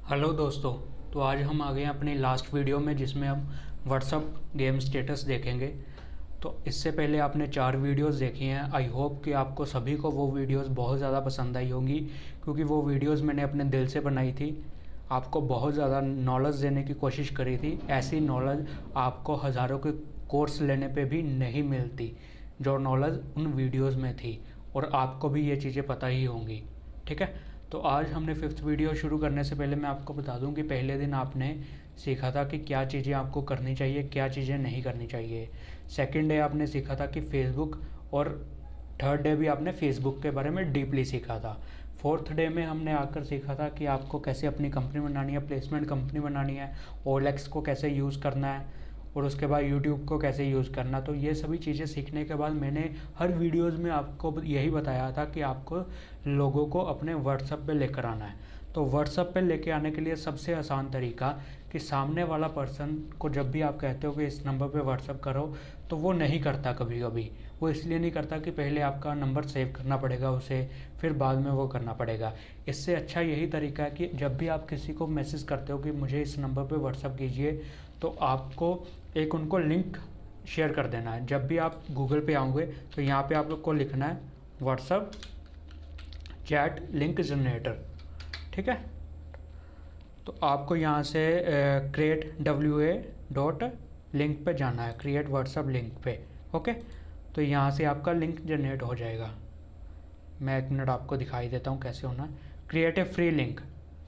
Hello दोस्तों। तो आज हम आ गए हैं अपनी लास्ट वीडियो में जिसमें हम व्हाट्सअप गेम स्टेटस देखेंगे। तो इससे पहले आपने 4 वीडियोस देखी हैं। आई होप कि आपको सभी को वो वीडियोस बहुत ज़्यादा पसंद आई होंगी, क्योंकि वो वीडियोस मैंने अपने दिल से बनाई थी। आपको बहुत ज़्यादा नॉलेज देने की कोशिश करी थी। ऐसी नॉलेज आपको हज़ारों के कोर्स लेने पे भी नहीं मिलती जो नॉलेज उन वीडियोज़ में थी, और आपको भी ये चीज़ें पता ही होंगी। ठीक है। तो आज हमने 5th वीडियो शुरू करने से पहले मैं आपको बता दूं कि पहले दिन आपने सीखा था कि क्या चीज़ें आपको करनी चाहिए, क्या चीज़ें नहीं करनी चाहिए। सेकंड डे आपने सीखा था कि फेसबुक, और थर्ड डे भी आपने फेसबुक के बारे में डीपली सीखा था। फोर्थ डे में हमने आकर सीखा था कि आपको कैसे अपनी कंपनी बनानी है, प्लेसमेंट कंपनी बनानी है, OLX को कैसे यूज़ करना है, और उसके बाद YouTube को कैसे यूज़ करना। तो ये सभी चीज़ें सीखने के बाद मैंने हर वीडियोज़ में आपको यही बताया था कि आपको लोगों को अपने WhatsApp पे लेकर आना है। तो WhatsApp पे लेके आने के लिए सबसे आसान तरीका कि सामने वाला पर्सन को जब भी आप कहते हो कि इस नंबर पे WhatsApp करो, तो वो नहीं करता। कभी कभी वो इसलिए नहीं करता कि पहले आपका नंबर सेव करना पड़ेगा उसे, फिर बाद में वो करना पड़ेगा। इससे अच्छा यही तरीका है कि जब भी आप किसी को मैसेज करते हो कि मुझे इस नंबर पे WhatsApp कीजिए, तो आपको एक उनको लिंक शेयर कर देना है। जब भी आप गूगल पे आओगे तो यहाँ पे आप लोग को लिखना है WhatsApp चैट लिंक जनरेटर। ठीक है। तो आपको यहाँ से क्रिएट WA.लिंक पे जाना है, क्रिएट WhatsApp लिंक पे। ओके। तो यहाँ से आपका लिंक जनरेट हो जाएगा। मैं 1 मिनट आपको दिखाई देता हूँ कैसे होना है। Create a free link.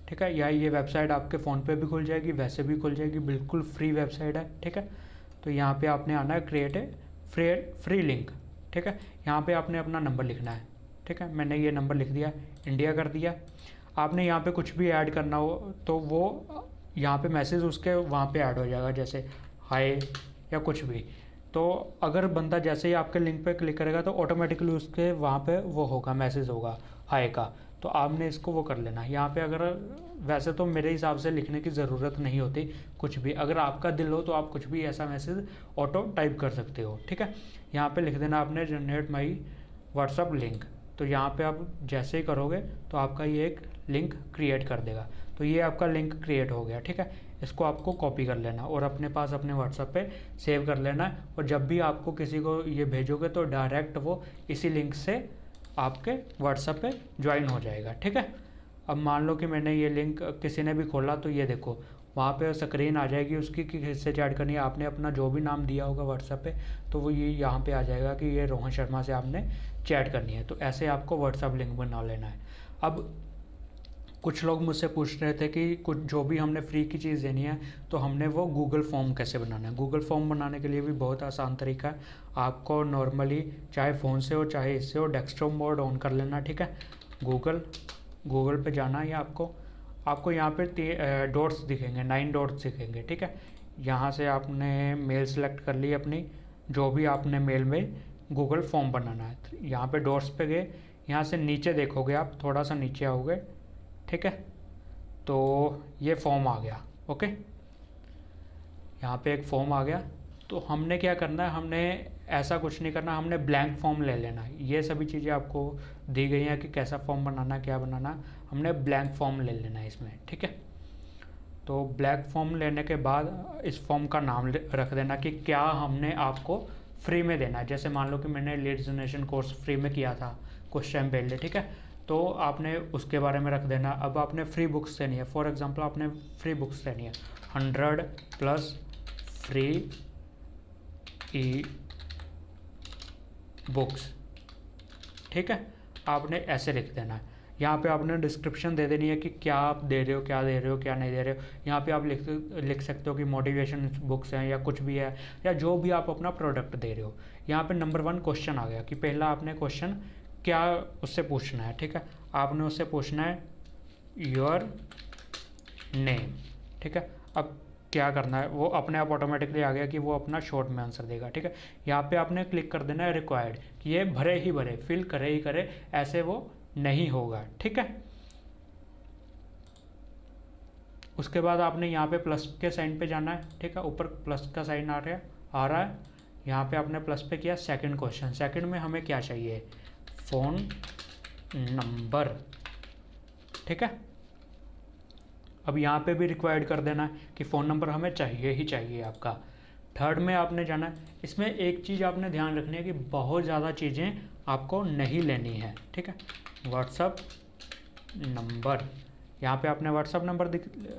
ठीक है। या ये वेबसाइट आपके फ़ोन पे भी खुल जाएगी, वैसे भी खुल जाएगी, बिल्कुल फ्री वेबसाइट है। ठीक है। तो यहाँ पे आपने आना है क्रिएट ए फ्री लिंक। ठीक है। यहाँ पे आपने अपना नंबर लिखना है। ठीक है। मैंने ये नंबर लिख दिया, इंडिया कर दिया। आपने यहाँ पे कुछ भी ऐड करना हो तो वो यहाँ पे मैसेज उसके वहाँ पे ऐड हो जाएगा, जैसे हाय या कुछ भी। तो अगर बंदा जैसे ही आपके लिंक पे क्लिक करेगा तो ऑटोमेटिकली उसके वहाँ पे वो होगा, मैसेज होगा हाय का। तो आपने इसको वो कर लेना। यहाँ पे अगर वैसे तो मेरे हिसाब से लिखने की ज़रूरत नहीं होती कुछ भी, अगर आपका दिल हो तो आप कुछ भी ऐसा मैसेज ऑटो टाइप कर सकते हो। ठीक है। यहाँ पे लिख देना आपने जनरेट माई WhatsApp लिंक। तो यहाँ पे आप जैसे ही करोगे तो आपका ये एक लिंक क्रिएट कर देगा। तो ये आपका लिंक क्रिएट हो गया। ठीक है। इसको आपको कॉपी कर लेना और अपने पास अपने WhatsApp पे सेव कर लेना है, और जब भी आपको किसी को ये भेजोगे तो डायरेक्ट वो इसी लिंक से आपके WhatsApp पे ज्वाइन हो जाएगा। ठीक है। अब मान लो कि मैंने ये लिंक किसी ने भी खोला, तो ये देखो वहाँ पे स्क्रीन आ जाएगी उसकी कि किससे चैट करनी है। आपने अपना जो भी नाम दिया होगा WhatsApp पे, तो वो ये यहाँ पे आ जाएगा कि ये रोहन शर्मा से आपने चैट करनी है। तो ऐसे आपको WhatsApp लिंक बना लेना है। अब कुछ लोग मुझसे पूछ रहे थे कि कुछ जो भी हमने फ्री की चीज़ देनी है तो हमने वो गूगल फॉर्म कैसे बनाना है। गूगल फॉर्म बनाने के लिए भी बहुत आसान तरीका है। आपको नॉर्मली चाहे फ़ोन से हो चाहे इससे हो, डेस्कटॉप मोड ऑन कर लेना। ठीक है। गूगल पे जाना है। आपको यहाँ पे डॉट्स दिखेंगे, 9 डॉट्स दिखेंगे। ठीक है। यहाँ से आपने मेल सेलेक्ट कर ली अपनी, जो भी आपने मेल में गूगल फॉर्म बनाना है। तो यहाँ पे डॉट्स पे गए, यहाँ से नीचे देखोगे आप, थोड़ा सा नीचे आओगे। ठीक है। तो ये फॉर्म आ गया। ओके। यहाँ पे एक फॉर्म आ गया। तो हमने क्या करना है, हमने ऐसा कुछ नहीं करना, हमने ब्लैंक फॉर्म ले लेना है। ये सभी चीज़ें आपको दी गई हैं कि कैसा फॉर्म बनाना, क्या बनाना। हमने ब्लैंक फॉर्म ले लेना है इसमें। ठीक है। तो ब्लैंक फॉर्म लेने के बाद इस फॉर्म का नाम रख देना कि क्या हमने आपको फ्री में देना है। जैसे मान लो कि मैंने लीड जनरेशन कोर्स फ्री में किया था कुछ टाइम पहले। ठीक है। तो आपने उसके बारे में रख देना। अब आपने फ्री बुक्स देनी है, फॉर एग्जांपल आपने फ्री बुक्स देनी है 100+ फ्री ई बुक्स। ठीक है। आपने ऐसे लिख देना है। यहाँ पे आपने डिस्क्रिप्शन दे देनी है कि क्या आप दे रहे हो, क्या दे रहे हो, क्या नहीं दे रहे हो। यहाँ पे आप लिख सकते हो कि मोटिवेशन बुक्स हैं या कुछ भी है, या जो भी आप अपना प्रोडक्ट दे रहे हो। यहाँ पे नंबर 1 क्वेश्चन आ गया कि पहला आपने क्वेश्चन क्या उससे पूछना है। ठीक है। आपने उससे पूछना है योर नेम। ठीक है। अब क्या करना है, वो अपने आप ऑटोमेटिकली आ गया कि वो अपना शॉर्ट में आंसर देगा। ठीक है। यहाँ पे आपने क्लिक कर देना है रिक्वायर्ड, कि ये भरे ही भरे, फिल करे ही करे, ऐसे वो नहीं होगा। ठीक है। उसके बाद आपने यहाँ पे प्लस के साइन पे जाना है। ठीक है। ऊपर प्लस का साइन आ रहा है। यहाँ पे आपने प्लस पे किया। सेकंड क्वेश्चन, सेकंड में हमें क्या चाहिए, फ़ोन नंबर। ठीक है। अब यहाँ पे भी रिक्वायर्ड कर देना है कि फ़ोन नंबर हमें चाहिए ही चाहिए आपका। थर्ड में आपने जाना है, इसमें एक चीज़ आपने ध्यान रखनी है कि बहुत ज़्यादा चीज़ें आपको नहीं लेनी है, ठीक है। व्हाट्सअप नंबर, यहाँ पे आपने व्हाट्सअप नंबर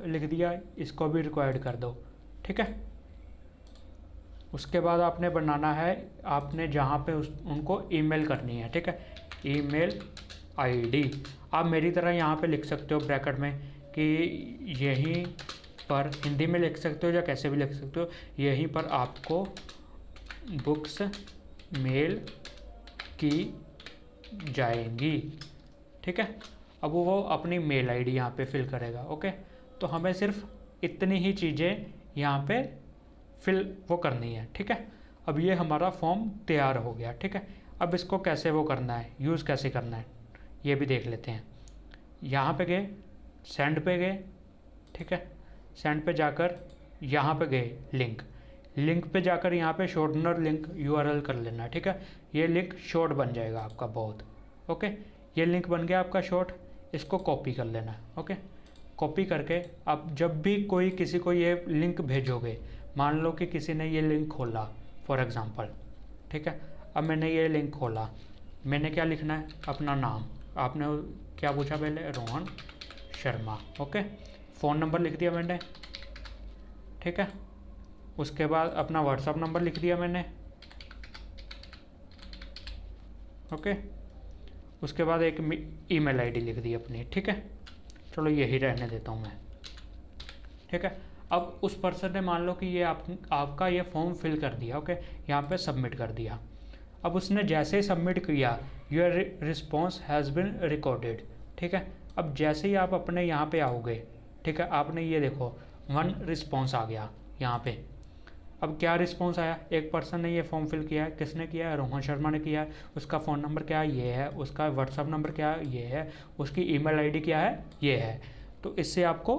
लिख दिया, इसको भी रिक्वायर्ड कर दो, ठीक है। उसके बाद आपने बनाना है, आपने जहाँ पे उनको ईमेल करनी है, ठीक है। ईमेल आईडी आप मेरी तरह यहाँ पे लिख सकते हो ब्रैकेट में कि यहीं पर, हिंदी में लिख सकते हो या कैसे भी लिख सकते हो, यहीं पर आपको बुक्स मेल की जाएंगी, ठीक है। अब वो अपनी मेल आईडी यहाँ पे फिल करेगा, ओके। तो हमें सिर्फ इतनी ही चीज़ें यहाँ पे फिल वो करनी है, ठीक है। अब ये हमारा फॉर्म तैयार हो गया, ठीक है। अब इसको कैसे वो करना है, यूज़ कैसे करना है, ये भी देख लेते हैं। यहाँ पे गए, सेंड पे गए, ठीक है। सेंड पे जाकर यहाँ पे गए, लिंक पे जाकर यहाँ पे शॉर्टनर लिंक यूआरएल कर लेना, ठीक है। ये लिंक शॉर्ट बन जाएगा आपका बहुत, ओके। ये लिंक बन गया आपका शॉर्ट, इसको कॉपी कर लेना, ओके। कॉपी करके आप जब भी कोई किसी को ये लिंक भेजोगे, मान लो कि किसी ने ये लिंक खोला फॉर एग्ज़ाम्पल, ठीक है। अब मैंने ये लिंक खोला, मैंने क्या लिखना है, अपना नाम, आपने क्या पूछा पहले, Rohan Sharma, okay. Phone number लिख दिया मैंने, ठीक है। उसके बाद अपना व्हाट्सअप नंबर लिख दिया मैंने, ओके। उसके बाद एक ईमेल आईडी लिख दी अपनी, ठीक है। चलो यही रहने देता हूँ मैं, ठीक है। अब उस पर्सन ने मान लो कि ये आपका ये फॉर्म फिल कर दिया, ओके, यहाँ पे सबमिट कर दिया। अब उसने जैसे ही सबमिट किया, your response has been recorded, ठीक है। अब जैसे ही आप अपने यहाँ पे आओगे, ठीक है, आपने ये देखो 1 रिस्पॉन्स आ गया यहाँ पे। अब क्या रिस्पॉन्स आया, एक पर्सन ने ये फॉर्म फिल किया है, किसने किया है, रोहन शर्मा ने किया है। उसका फ़ोन नंबर क्या है, ये है। उसका व्हाट्सअप नंबर क्या है, ये है। उसकी ईमेल आईडी क्या है, ये है। तो इससे आपको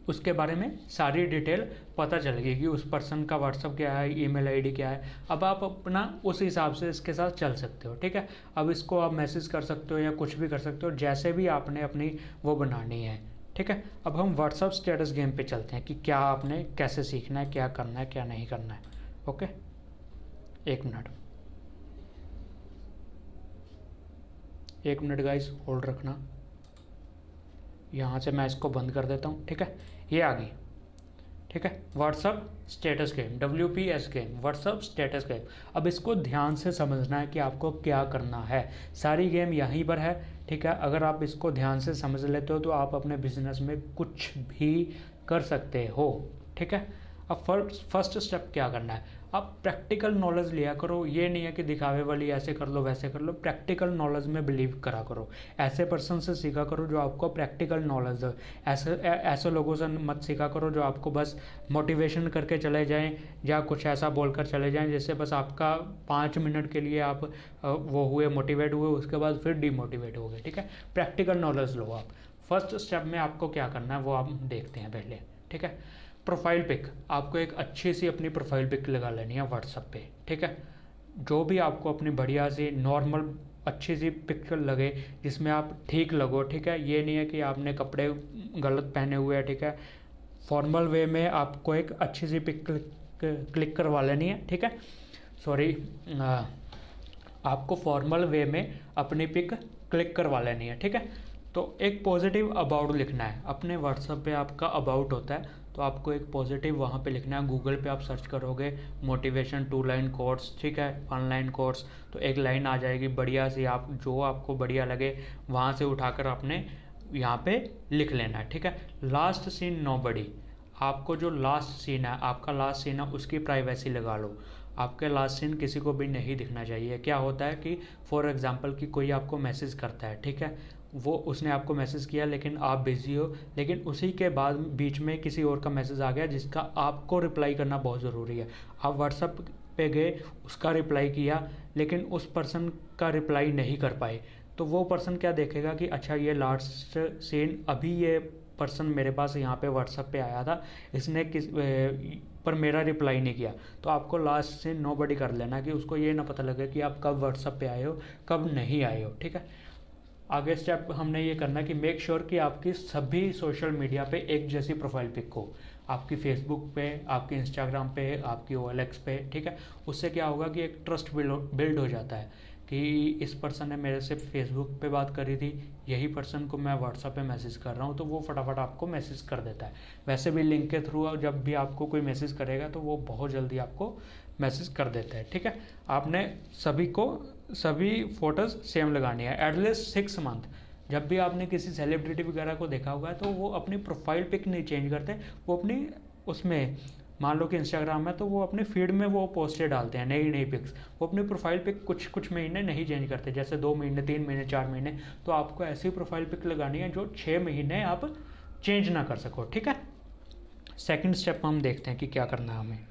उसके बारे में सारी डिटेल पता चल गई कि उस पर्सन का व्हाट्सअप क्या है, ईमेल आईडी क्या है। अब आप अपना उस हिसाब से इसके साथ चल सकते हो, ठीक है। अब इसको आप मैसेज कर सकते हो या कुछ भी कर सकते हो, जैसे भी आपने अपनी वो बनानी है, ठीक है। अब हम व्हाट्सअप स्टेटस गेम पे चलते हैं कि क्या आपने कैसे सीखना है, क्या करना है, क्या नहीं करना है, okay. 1 minute, 1 minute guys, hold रखना। यहाँ से मैं इसको बंद कर देता हूँ, ठीक है। ये आ गई, ठीक है। WhatsApp status game, WPS game, WhatsApp status game. अब इसको ध्यान से समझना है कि आपको क्या करना है। सारी गेम यहीं पर है, ठीक है। अगर आप इसको ध्यान से समझ लेते हो तो आप अपने बिजनेस में कुछ भी कर सकते हो, ठीक है। अब फर्स्ट स्टेप क्या करना है, आप प्रैक्टिकल नॉलेज लिया करो। ये नहीं है कि दिखावे वाली ऐसे कर लो वैसे कर लो, प्रैक्टिकल नॉलेज में बिलीव करा करो। ऐसे पर्सन से सीखा करो जो आपको प्रैक्टिकल नॉलेज दो। ऐसे लोगों से मत सीखा करो जो आपको बस मोटिवेशन करके चले जाएं या कुछ ऐसा बोलकर चले जाएं जिससे बस आपका 5 मिनट के लिए आप वो हुए, मोटिवेट हुए, उसके बाद फिर डीमोटिवेट हो गए, ठीक है। प्रैक्टिकल नॉलेज लो आप। फर्स्ट स्टेप में आपको क्या करना है वो आप देखते हैं पहले, ठीक है। प्रोफाइल पिक, आपको एक अच्छी सी अपनी प्रोफाइल पिक लगा लेनी है व्हाट्सएप पे, ठीक है। जो भी आपको अपनी बढ़िया सी नॉर्मल अच्छी सी पिक लगे, जिसमें आप ठीक लगो, ठीक है। ये नहीं है कि आपने कपड़े गलत पहने हुए हैं, ठीक है। फॉर्मल वे में आपको एक अच्छी सी पिक क्लिक करवा लेनी है, ठीक है। सॉरी, आपको फॉर्मल वे में अपनी पिक क्लिक करवा लेनी है, ठीक है। तो एक पॉजिटिव अबाउट लिखना है। अपने व्हाट्सएप पे आपका अबाउट होता है, तो आपको एक पॉजिटिव वहाँ पे लिखना है। गूगल पे आप सर्च करोगे मोटिवेशन 2 लाइन कोर्स, ठीक है, ऑनलाइन कोर्स, तो एक लाइन आ जाएगी बढ़िया सी। आप जो आपको बढ़िया लगे वहाँ से उठाकर आपने यहाँ पे लिख लेना है, ठीक है। लास्ट सीन नोबडी, आपको जो लास्ट सीन है, आपका लास्ट सीन है, उसकी प्राइवेसी लगा लो। आपके लास्ट सीन किसी को भी नहीं दिखना चाहिए। क्या होता है कि फॉर एग्जांपल कि कोई आपको मैसेज करता है, ठीक है, वो उसने आपको मैसेज किया लेकिन आप बिज़ी हो, लेकिन उसी के बाद बीच में किसी और का मैसेज आ गया जिसका आपको रिप्लाई करना बहुत ज़रूरी है। आप व्हाट्सएप पे गए, उसका रिप्लाई किया, लेकिन उस पर्सन का रिप्लाई नहीं कर पाए, तो वो पर्सन क्या देखेगा कि अच्छा ये लास्ट सीन, अभी ये पर्सन मेरे पास यहाँ पे व्हाट्सएप पे आया था, इसने पर मेरा रिप्लाई नहीं किया। तो आपको लास्ट से नोबडी कर लेना कि उसको ये ना पता लगे कि आप कब व्हाट्सएप पे आए हो, कब नहीं आए हो, ठीक है। आगे स्टेप हमने ये करना है कि मेक श्योर कि आपकी सभी सोशल मीडिया पे एक जैसी प्रोफाइल पिक हो, आपकी फेसबुक पे, आपकी इंस्टाग्राम पे, आपकी OLX पे, ठीक है। उससे क्या होगा कि एक ट्रस्ट बिल्ड हो जाता है कि इस पर्सन ने मेरे से फेसबुक पे बात करी थी, यही पर्सन को मैं व्हाट्सएप पे मैसेज कर रहा हूँ, तो वो फटाफट आपको मैसेज कर देता है। वैसे भी लिंक के थ्रू जब भी आपको कोई मैसेज करेगा तो वो बहुत जल्दी आपको मैसेज कर देता है, ठीक है। आपने सभी फोटोज़ सेम लगानी है एटलीस्ट 6 मंथ। जब भी आपने किसी सेलिब्रिटी वगैरह को देखा होगा तो वो अपनी प्रोफाइल पिक नहीं चेंज करते, वो अपनी उसमें मान लो कि इंस्टाग्राम है तो वो अपने फीड में वो पोस्टें डालते हैं नई पिक्स, वो अपनी प्रोफाइल पिक कुछ महीने नहीं चेंज करते, जैसे 2 महीने, 3 महीने, 4 महीने। तो आपको ऐसी प्रोफाइल पिक लगानी है जो 6 महीने आप चेंज ना कर सको, ठीक है। सेकंड स्टेप हम देखते हैं कि क्या करना है हमें।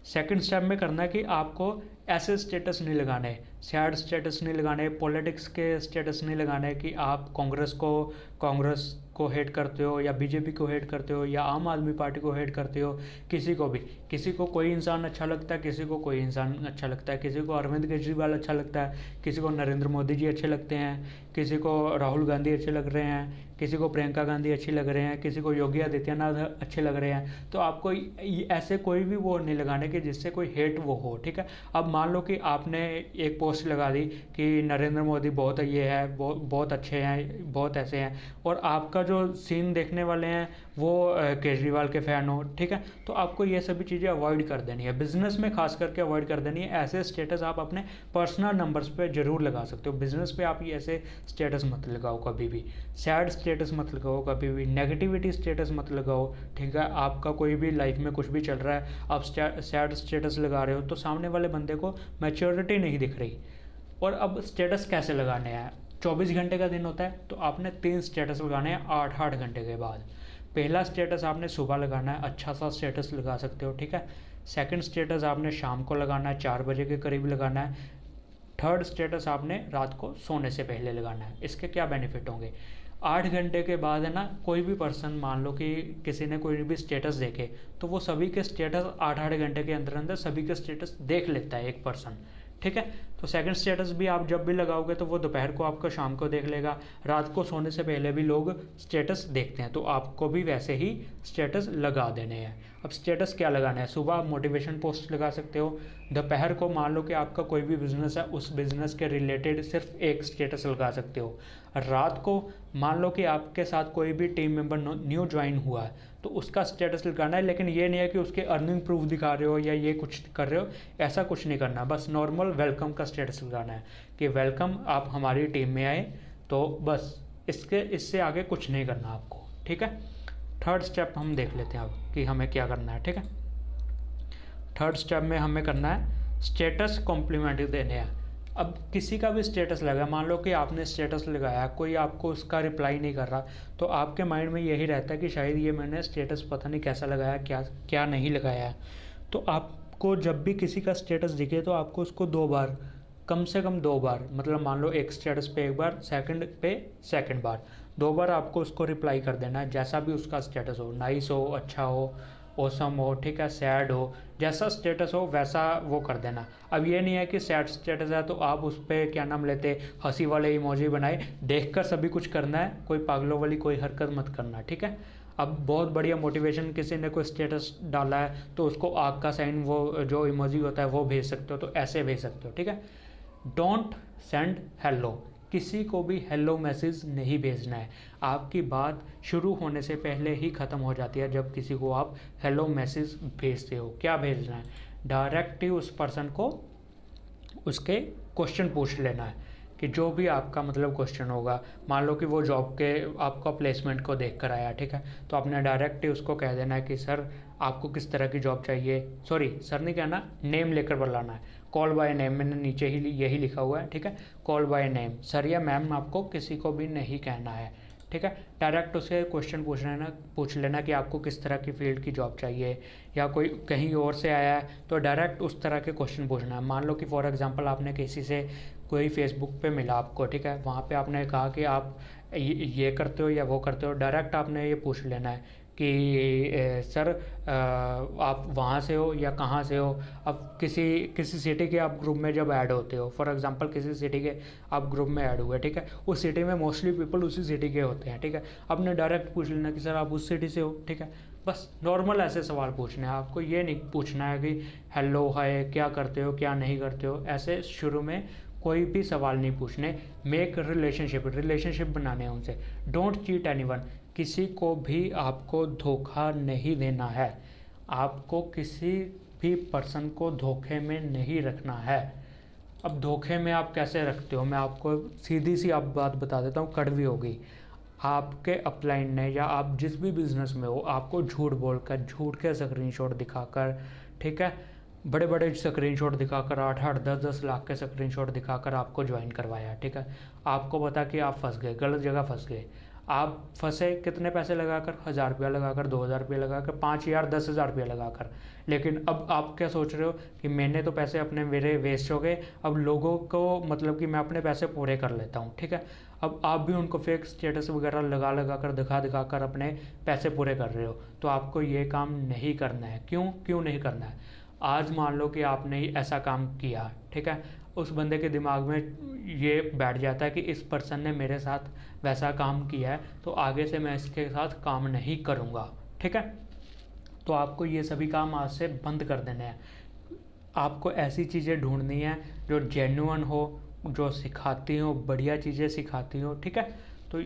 सेकंड स्टेप में करना है कि आपको ऐसे स्टेटस नहीं लगाने, सैड स्टेटस नहीं लगाने, पॉलिटिक्स के स्टेटस नहीं लगाने कि आप कांग्रेस को हेट करते हो या बीजेपी को हेट करते हो या आम आदमी पार्टी को हेट करते हो। किसी को कोई इंसान अच्छा लगता है, किसी को कोई इंसान अच्छा लगता है, किसी को अरविंद केजरीवाल अच्छा लगता है, किसी को नरेंद्र मोदी जी अच्छे लगते हैं, किसी को राहुल गांधी अच्छे लग रहे हैं, किसी को प्रियंका गांधी अच्छी लग रहे हैं, किसी को योगी आदित्यनाथ अच्छे लग रहे हैं। तो आपको ऐसे कोई भी वो नहीं लगाने कि जिससे कोई हेट वो हो, ठीक है। अब मान लो कि आपने एक पोस्ट लगा दी कि नरेंद्र मोदी बहुत ये है, बहुत अच्छे हैं, बहुत ऐसे हैं, और आपका जो सीन देखने वाले हैं वो केजरीवाल के फ़ैन हो, ठीक है। तो आपको ये सभी चीज़ें अवॉइड कर देनी है, बिजनेस में खास करके अवॉइड कर देनी है। ऐसे स्टेटस आप अपने पर्सनल नंबर्स पे जरूर लगा सकते हो, बिजनेस पे आप ये ऐसे स्टेटस मत लगाओ कभी भी, सैड स्टेटस मत लगाओ कभी भी, नेगेटिविटी स्टेटस मत लगाओ, ठीक है। आपका कोई भी लाइफ में कुछ भी चल रहा है, आप सैड स्टेटस लगा रहे हो तो सामने वाले बंदे को मैच्योरिटी नहीं दिख रही। और अब स्टेटस कैसे लगाने हैं, 24 घंटे का दिन होता है तो आपने 3 स्टेटस लगाने हैं 8-8 घंटे के बाद। पहला स्टेटस आपने सुबह लगाना है, अच्छा सा स्टेटस लगा सकते हो, ठीक है। सेकंड स्टेटस आपने शाम को लगाना है, 4 बजे के करीब लगाना है। थर्ड स्टेटस आपने रात को सोने से पहले लगाना है। इसके क्या बेनिफिट होंगे, 8 घंटे के बाद है ना, कोई भी पर्सन मान लो कि किसी ने कोई भी स्टेटस देखे तो वो सभी के स्टेटस 8-8 घंटे के अंदर अंदर सभी के स्टेटस देख लेता है एक पर्सन, ठीक है। तो सेकंड स्टेटस भी आप जब भी लगाओगे तो वो दोपहर को आपका शाम को देख लेगा, रात को सोने से पहले भी लोग स्टेटस देखते हैं, तो आपको भी वैसे ही स्टेटस लगा देने हैं। अब स्टेटस क्या लगाना है, सुबह मोटिवेशन पोस्ट लगा सकते हो, दोपहर को मान लो कि आपका कोई भी बिजनेस है उस बिजनेस के रिलेटेड सिर्फ एक स्टेटस लगा सकते हो, रात को मान लो कि आपके साथ कोई भी टीम मेंबर न्यू ज्वाइन हुआ है तो उसका स्टेटस लगाना है। लेकिन ये नहीं है कि उसके अर्निंग प्रूफ दिखा रहे हो या ये कुछ कर रहे हो, ऐसा कुछ नहीं करना, बस नॉर्मल वेलकम का स्टेटस लगाना है कि वेलकम, आप हमारी टीम में आए, तो बस इससे आगे कुछ नहीं करना आपको, ठीक है। थर्ड स्टेप हम देख लेते हैं अब कि हमें क्या करना है, ठीक है। थर्ड स्टेप में हमें करना है स्टेटस कॉम्प्लीमेंट देने हैं। अब किसी का भी स्टेटस लगा, मान लो कि आपने स्टेटस लगाया, कोई आपको उसका रिप्लाई नहीं कर रहा, तो आपके माइंड में यही रहता है कि शायद ये मैंने स्टेटस पता नहीं कैसा लगाया, क्या नहीं लगाया है। तो आपको जब भी किसी का स्टेटस दिखे तो आपको उसको 2 बार, कम से कम 2 बार, मतलब मान लो एक स्टेटस पे 1 बार, सेकंड पे सेकंड बार, 2 बार आपको उसको रिप्लाई कर देना है, जैसा भी उसका स्टेटस हो, नाइस हो, अच्छा हो, ओसम हो, ठीक है, सैड हो, जैसा स्टेटस हो वैसा वो कर देना। अब ये नहीं है कि सैड स्टेटस है तो आप उस पर क्या नाम लेते, हंसी वाले इमोजी बनाए, देखकर सभी कुछ करना है, कोई पागलों वाली कोई हरकत मत करना, ठीक है। अब बहुत बढ़िया मोटिवेशन किसी ने कोई स्टेटस डाला है तो उसको आग का साइन, वो जो इमोजी होता है वो भेज सकते हो, तो ऐसे भेज सकते हो, ठीक है। डोंट सेंड हेलो, किसी को भी हेलो मैसेज नहीं भेजना है। आपकी बात शुरू होने से पहले ही ख़त्म हो जाती है जब किसी को आप हेलो मैसेज भेजते हो। क्या भेजना है, डायरेक्ट ही उस पर्सन को उसके क्वेश्चन पूछ लेना है कि जो भी आपका मतलब क्वेश्चन होगा, मान लो कि वो जॉब के आपका प्लेसमेंट को देख कर आया, ठीक है, तो आपने डायरेक्ट ही उसको कह देना है कि सर आपको किस तरह की जॉब चाहिए, सॉरी सर नहीं कहना, नेम लेकर बुलाना है, कॉल बाय नेम, मैंने नीचे ही यही लिखा हुआ है, ठीक है, कॉल बाय नेम, सर या मैम आपको किसी को भी नहीं कहना है, ठीक है। डायरेक्ट उससे क्वेश्चन पूछ लेना कि आपको किस तरह की फील्ड की जॉब चाहिए, या कोई कहीं और से आया है तो डायरेक्ट उस तरह के क्वेश्चन पूछना है। मान लो कि फॉर एग्जांपल आपने किसी से कोई फेसबुक पे मिला आपको, ठीक है, वहाँ पे आपने कहा कि आप ये करते हो या वो करते हो, डायरेक्ट आपने ये पूछ लेना है कि सर आप वहाँ से हो या कहाँ से हो। अब किसी सिटी के आप ग्रुप में जब ऐड होते हो, फॉर एग्जांपल किसी सिटी के आप ग्रुप में ऐड हुए, ठीक है, उस सिटी में मोस्टली पीपल उसी सिटी के होते हैं, ठीक है, आपने डायरेक्ट पूछ लेना कि सर आप उस सिटी से हो, ठीक है। बस नॉर्मल ऐसे सवाल पूछने हैं आपको, ये नहीं पूछना है कि हेलो हाय क्या करते हो क्या नहीं करते हो, ऐसे शुरू में कोई भी सवाल नहीं पूछने। मेक रिलेशनशिप बनाने हैं उनसे। डोंट चीट एनीवन, किसी को भी आपको धोखा नहीं देना है, आपको किसी भी पर्सन को धोखे में नहीं रखना है। अब धोखे में आप कैसे रखते हो, मैं आपको सीधी सी आप बात बता देता हूँ, कड़वी होगी। आपके अपलाइन ने या आप जिस भी बिज़नेस में हो, आपको झूठ बोलकर, झूठ के स्क्रीनशॉट दिखाकर, ठीक है, बड़े बड़े स्क्रीनशॉट दिखाकर, 8-8 10-10 लाख के स्क्रीनशॉट दिखाकर आपको ज्वाइन करवाया, ठीक है। आपको पता कि आप फंस गए, गलत जगह फंस गए। आप फंसे कितने पैसे लगाकर, 1000 रुपया लगाकर, 2000 रुपया लगाकर, 5000 10,000 रुपया लगाकर। लेकिन अब आप क्या सोच रहे हो कि मैंने तो पैसे अपने मेरे वेस्ट हो गए, अब लोगों को मतलब कि मैं अपने पैसे पूरे कर लेता हूँ, ठीक है। अब आप भी उनको फेक स्टेटस वगैरह लगा कर दिखा कर अपने पैसे पूरे कर रहे हो। तो आपको ये काम नहीं करना है। क्यों नहीं करना है? आज मान लो कि आपने ऐसा काम किया, ठीक है, उस बंदे के दिमाग में ये बैठ जाता है कि इस पर्सन ने मेरे साथ वैसा काम किया है, तो आगे से मैं इसके साथ काम नहीं करूँगा, ठीक है। तो आपको ये सभी काम आज से बंद कर देने हैं। आपको ऐसी चीज़ें ढूंढनी है जो जेन्युइन हो, जो सिखाती हो, बढ़िया चीज़ें सिखाती हो, ठीक है। तो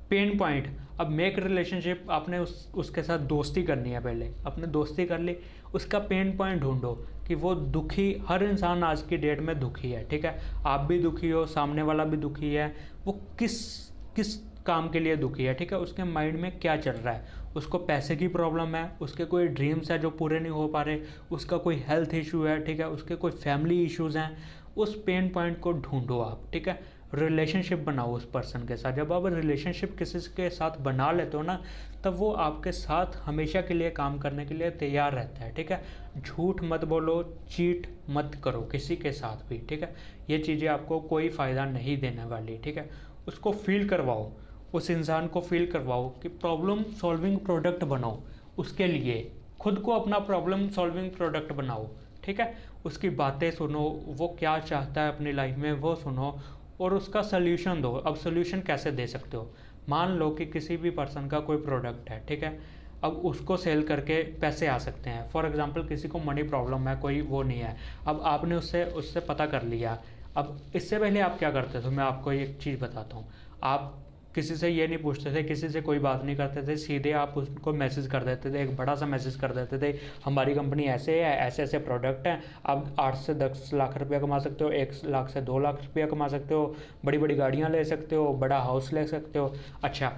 पेन पॉइंट, अब मेक रिलेशनशिप, आपने उसके साथ दोस्ती करनी है, पहले आपने दोस्ती कर ली, उसका पेन पॉइंट ढूंढो कि वो दुखी, हर इंसान आज की डेट में दुखी है, ठीक है। आप भी दुखी हो, सामने वाला भी दुखी है, वो किस काम के लिए दुखी है, ठीक है, उसके माइंड में क्या चल रहा है। उसको पैसे की प्रॉब्लम है, उसके कोई ड्रीम्स है जो पूरे नहीं हो पा रहे, उसका कोई हेल्थ इशू है, ठीक है, उसके कोई फैमिली इश्यूज़ हैं। उस पेन पॉइंट को ढूंढो आप, ठीक है। रिलेशनशिप बनाओ उस पर्सन के साथ। जब आप रिलेशनशिप किसी के साथ बना लेते हो ना, तब वो आपके साथ हमेशा के लिए काम करने के लिए तैयार रहता है, ठीक है। झूठ मत बोलो, चीट मत करो किसी के साथ भी, ठीक है। ये चीज़ें आपको कोई फ़ायदा नहीं देने वाली, ठीक है। उसको फील करवाओ, उस इंसान को फील करवाओ कि प्रॉब्लम सॉल्विंग प्रोडक्ट बनाओ, उसके लिए खुद को अपना प्रॉब्लम सॉल्विंग प्रोडक्ट बनाओ, ठीक है। उसकी बातें सुनो, वो क्या चाहता है अपनी लाइफ में वो सुनो और उसका सल्यूशन दो। अब सल्यूशन कैसे दे सकते हो? मान लो कि किसी भी पर्सन का कोई प्रोडक्ट है, ठीक है, अब उसको सेल करके पैसे आ सकते हैं। फॉर एग्जांपल किसी को मनी प्रॉब्लम है, कोई वो नहीं है, अब आपने उससे पता कर लिया। अब इससे पहले आप क्या करते थे, मैं आपको एक चीज़ बताता हूँ। आप किसी से ये नहीं पूछते थे, किसी से कोई बात नहीं करते थे, सीधे आप उसको मैसेज कर देते थे, एक बड़ा सा मैसेज कर देते थे, हमारी कंपनी ऐसे है, ऐसे ऐसे प्रोडक्ट हैं, आप 8 से 10 लाख रुपया कमा सकते हो, 1 लाख से 2 लाख रुपया कमा सकते हो, बड़ी बड़ी गाड़ियाँ ले सकते हो, बड़ा हाउस ले सकते हो। अच्छा,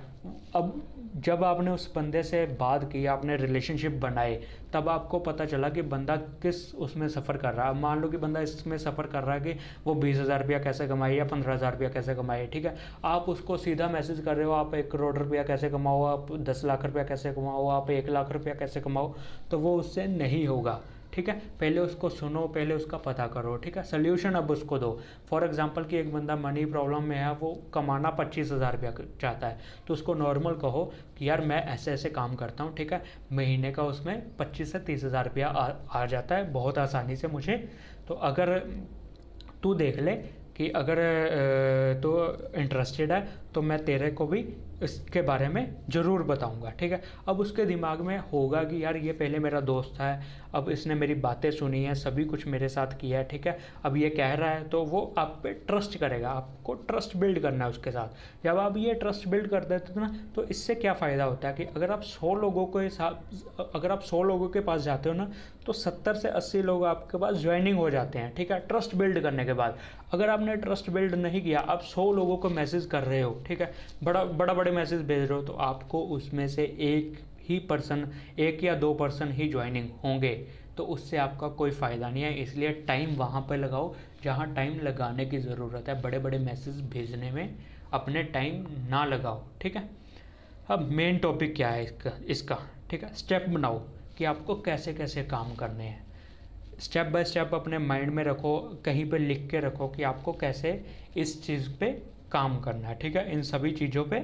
अब जब आपने उस बंदे से बात की, आपने रिलेशनशिप बनाए, तब आपको पता चला कि बंदा किस उसमें सफ़र कर रहा है। मान लो कि बंदा इसमें सफ़र कर रहा है कि वो 20,000 रुपया कैसे कमाए या 15,000 रुपया कैसे कमाए, ठीक है। आप उसको सीधा मैसेज कर रहे हो, आप 1 करोड़ रुपया कैसे कमाओ, आप 10 लाख रुपया कैसे कमाओ, आप 1 लाख रुपया कैसे कमाओ, तो वो उससे नहीं होगा, ठीक है। पहले उसको सुनो, पहले उसका पता करो, ठीक है। सोल्यूशन अब उसको दो। फॉर एग्जांपल कि एक बंदा मनी प्रॉब्लम में है, वो कमाना 25,000 रुपया चाहता है, तो उसको नॉर्मल कहो कि यार मैं ऐसे ऐसे काम करता हूँ, ठीक है, महीने का उसमें 25 से 30,000 रुपया आ जाता है बहुत आसानी से मुझे। तो अगर तू देख ले कि अगर तो इंटरेस्टेड है तो मैं तेरे को भी इसके बारे में ज़रूर बताऊंगा, ठीक है। अब उसके दिमाग में होगा कि यार ये पहले मेरा दोस्त है, अब इसने मेरी बातें सुनी है, सभी कुछ मेरे साथ किया है, ठीक है, अब ये कह रहा है, तो वो आप पे ट्रस्ट करेगा। आपको ट्रस्ट बिल्ड करना है उसके साथ। जब आप ये ट्रस्ट बिल्ड कर देते हो ना, तो इससे क्या फ़ायदा होता है कि अगर आप 100 लोगों के पास जाते हो ना, तो 70 से 80 लोग आपके पास ज्वाइनिंग हो जाते हैं, ठीक है, ट्रस्ट बिल्ड करने के बाद। अगर आपने ट्रस्ट बिल्ड नहीं किया, आप 100 लोगों को मैसेज कर रहे हो, ठीक है, बड़े मैसेज भेज रहे हो, तो आपको उसमें से एक या 2 पर्सन ही ज्वाइनिंग होंगे, तो उससे आपका कोई फ़ायदा नहीं है। इसलिए टाइम वहाँ पर लगाओ जहाँ टाइम लगाने की ज़रूरत है। बड़े बड़े मैसेज भेजने में अपने टाइम ना लगाओ, ठीक है। अब मेन टॉपिक क्या है इसका, ठीक है, स्टेप बनाओ कि आपको कैसे कैसे काम करने हैं। स्टेप बाय स्टेप अपने माइंड में रखो, कहीं पे लिख के रखो कि आपको कैसे इस चीज़ पे काम करना है, ठीक है। इन सभी चीज़ों पे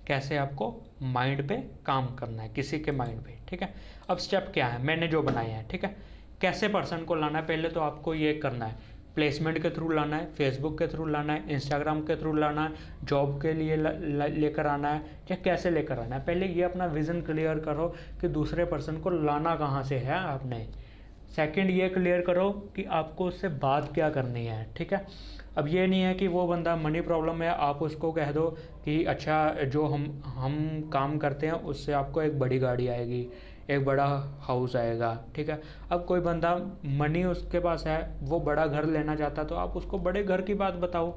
कैसे आपको माइंड पे काम करना है, किसी के माइंड पे, ठीक है। अब स्टेप क्या है मैंने जो बनाए हैं, ठीक है। कैसे पर्सन को लाना है, पहले तो आपको ये करना है, प्लेसमेंट के थ्रू लाना है, फेसबुक के थ्रू लाना है, इंस्टाग्राम के थ्रू लाना है, जॉब के लिए लेकर आना है, या कैसे लेकर आना है। पहले ये अपना विज़न क्लियर करो कि दूसरे पर्सन को लाना कहाँ से है आपने। सेकंड ये क्लियर करो कि आपको उससे बात क्या करनी है, ठीक है। अब ये नहीं है कि वो बंदा मनी प्रॉब्लम है, आप उसको कह दो कि अच्छा जो हम काम करते हैं उससे आपको एक बड़ी गाड़ी आएगी, एक बड़ा हाउस आएगा, ठीक है। अब कोई बंदा मनी उसके पास है, वो बड़ा घर लेना चाहता है, तो आप उसको बड़े घर की बात बताओ,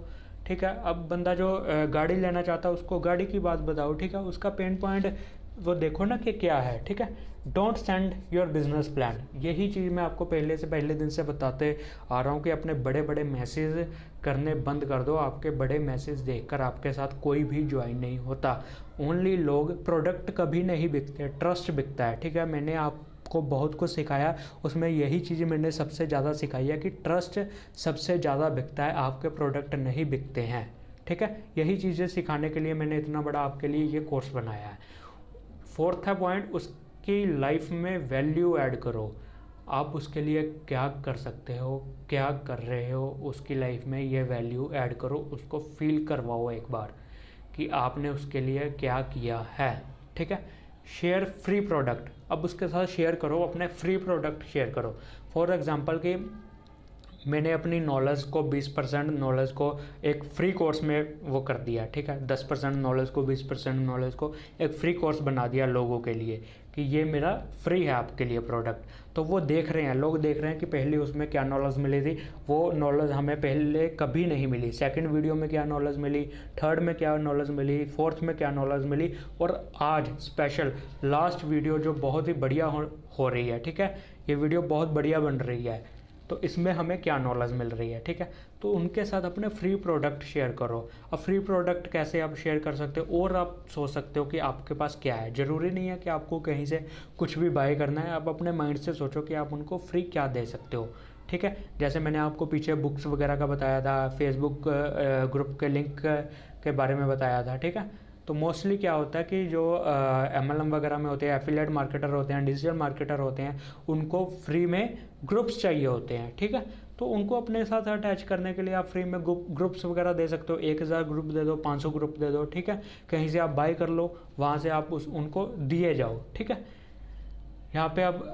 ठीक है। अब बंदा जो गाड़ी लेना चाहता है उसको गाड़ी की बात बताओ, ठीक है। उसका पेन पॉइंट वो देखो ना कि क्या है, ठीक है। Don't send your business plan, यही चीज़ मैं आपको पहले दिन से बताते आ रहा हूँ कि अपने बड़े बड़े मैसेज करने बंद कर दो। आपके बड़े मैसेज देखकर आपके साथ कोई भी ज्वाइन नहीं होता। ओनली लोग, प्रोडक्ट कभी नहीं बिकते, ट्रस्ट बिकता है, ठीक है। मैंने आपको बहुत कुछ सिखाया, उसमें यही चीज़ मैंने सबसे ज़्यादा सिखाई है कि ट्रस्ट सबसे ज़्यादा बिकता है, आपके प्रोडक्ट नहीं बिकते हैं, ठीक है। यही चीज़ें सिखाने के लिए मैंने इतना बड़ा आपके लिए ये कोर्स बनाया है। फोर्थ है पॉइंट, उसकी लाइफ में वैल्यू ऐड करो। आप उसके लिए क्या कर सकते हो, क्या कर रहे हो उसकी लाइफ में, ये वैल्यू ऐड करो, उसको फील करवाओ एक बार कि आपने उसके लिए क्या किया है, ठीक है। शेयर फ्री प्रोडक्ट, अब उसके साथ शेयर करो, अपने फ्री प्रोडक्ट शेयर करो। फॉर एग्जांपल कि मैंने अपनी नॉलेज को 20% नॉलेज को एक फ्री कोर्स में वो कर दिया, ठीक है। 10% नॉलेज को, 20% नॉलेज को एक फ्री कोर्स बना दिया लोगों के लिए कि ये मेरा फ्री है आपके लिए प्रोडक्ट। तो वो देख रहे हैं, लोग देख रहे हैं कि पहले उसमें क्या नॉलेज मिली थी, वो नॉलेज हमें पहले कभी नहीं मिली। सेकंड वीडियो में क्या नॉलेज मिली, थर्ड में क्या नॉलेज मिली, फोर्थ में क्या नॉलेज मिली, और आज स्पेशल लास्ट वीडियो जो बहुत ही बढ़िया हो रही है, ठीक है। ये वीडियो बहुत बढ़िया बन रही है, तो इसमें हमें क्या नॉलेज मिल रही है, ठीक है। तो उनके साथ अपने फ्री प्रोडक्ट शेयर करो। अब फ्री प्रोडक्ट कैसे आप शेयर कर सकते हो, और आप सोच सकते हो कि आपके पास क्या है। ज़रूरी नहीं है कि आपको कहीं से कुछ भी बाय करना है, आप अपने माइंड से सोचो कि आप उनको फ्री क्या दे सकते हो, ठीक है। जैसे मैंने आपको पीछे बुक्स वगैरह का बताया था, फेसबुक ग्रुप के लिंक के बारे में बताया था, ठीक है। तो मोस्टली क्या होता है कि जो MLM वगैरह में होते हैं, एफिलिएट मार्केटर होते हैं, डिजिटल मार्केटर होते हैं, उनको फ्री में ग्रुप्स चाहिए होते हैं, ठीक है। तो उनको अपने साथ अटैच करने के लिए आप फ्री में ग्रुप्स वगैरह दे सकते हो। 1000 ग्रुप दे दो, 500 ग्रुप दे दो, ठीक है। कहीं से आप बाय कर लो, वहाँ से आप उनको दिए जाओ, ठीक है। यहाँ पे अब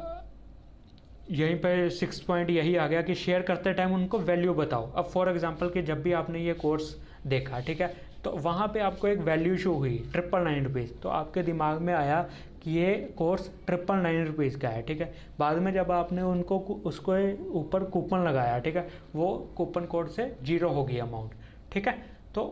यहीं पे 6 पॉइंट यही आ गया कि शेयर करते टाइम उनको वैल्यू बताओ। अब फॉर एग्जांपल कि जब भी आपने ये कोर्स देखा, ठीक है, तो वहाँ पे आपको एक वैल्यू शो हुई 999 रुपीज़, तो आपके दिमाग में आया कि ये कोर्स 999 रुपीज़ का है, ठीक है। बाद में जब आपने उनको उसको ऊपर कूपन लगाया, ठीक है, वो कूपन कोड से 0 हो गई अमाउंट, ठीक है। तो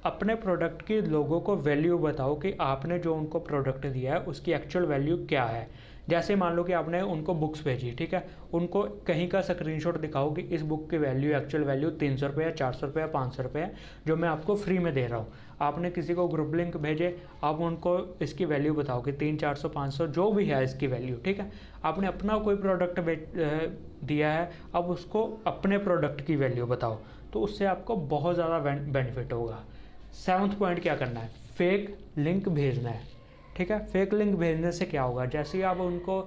अपने प्रोडक्ट की लोगों को वैल्यू बताओ कि आपने जो उनको प्रोडक्ट दिया है उसकी एक्चुअल वैल्यू क्या है। जैसे मान लो कि आपने उनको बुक्स भेजी, ठीक है, उनको कहीं का स्क्रीनशॉट दिखाओ कि इस बुक की वैल्यू, एक्चुअल वैल्यू 300 रुपये, 400 रुपये, 500 रुपये जो मैं आपको फ्री में दे रहा हूँ। आपने किसी को ग्रुप लिंक भेजे, आप उनको इसकी वैल्यू बताओ कि 300, 400, 500 जो भी है इसकी वैल्यू, ठीक है। आपने अपना कोई प्रोडक्ट दिया है, अब उसको अपने प्रोडक्ट की वैल्यू बताओ, तो उससे आपको बहुत ज़्यादा बेनिफिट होगा। 7वां पॉइंट क्या करना है, फेक लिंक भेजना है, ठीक है। फेक लिंक भेजने से क्या होगा, जैसे ही आप उनको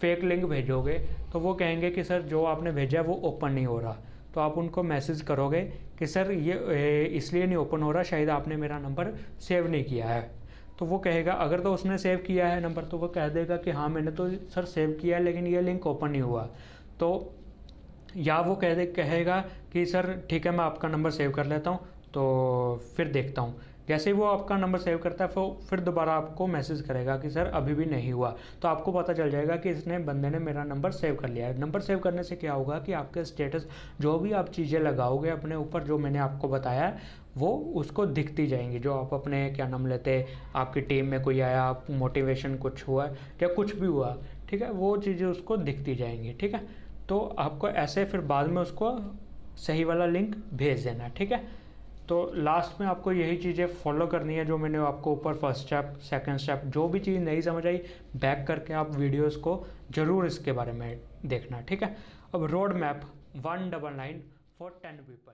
फेक लिंक भेजोगे तो वो कहेंगे कि सर जो आपने भेजा है वो ओपन नहीं हो रहा, तो आप उनको मैसेज करोगे कि सर ये इसलिए नहीं ओपन हो रहा, शायद आपने मेरा नंबर सेव नहीं किया है। तो वो कहेगा, अगर तो उसने सेव किया है नंबर, तो वो कह देगा कि हाँ मैंने तो सर सेव किया है लेकिन ये लिंक ओपन नहीं हुआ। तो या वो कहेगा कि सर ठीक है मैं आपका नंबर सेव कर लेता हूँ, तो फिर देखता हूँ। जैसे ही वो आपका नंबर सेव करता है फिर दोबारा आपको मैसेज करेगा कि सर अभी भी नहीं हुआ, तो आपको पता चल जाएगा कि इसने बंदे ने मेरा नंबर सेव कर लिया है। नंबर सेव करने से क्या होगा कि आपके स्टेटस जो भी आप चीज़ें लगाओगे अपने ऊपर, जो मैंने आपको बताया वो उसको दिखती जाएंगी। जो आप अपने क्या नाम लेते, आपकी टीम में कोई आया, आप मोटिवेशन कुछ हुआ या कुछ भी हुआ, ठीक है, वो चीज़ें उसको दिखती जाएंगी, ठीक है। तो आपको ऐसे फिर बाद में उसको सही वाला लिंक भेज देना, ठीक है। तो लास्ट में आपको यही चीज़ें फॉलो करनी है जो मैंने आपको ऊपर फर्स्ट स्टेप सेकंड स्टेप, जो भी चीज़ नहीं समझ आई बैक करके आप वीडियोस को ज़रूर इसके बारे में देखना, ठीक है। अब रोड मैप 199 फॉर 10 पीपल।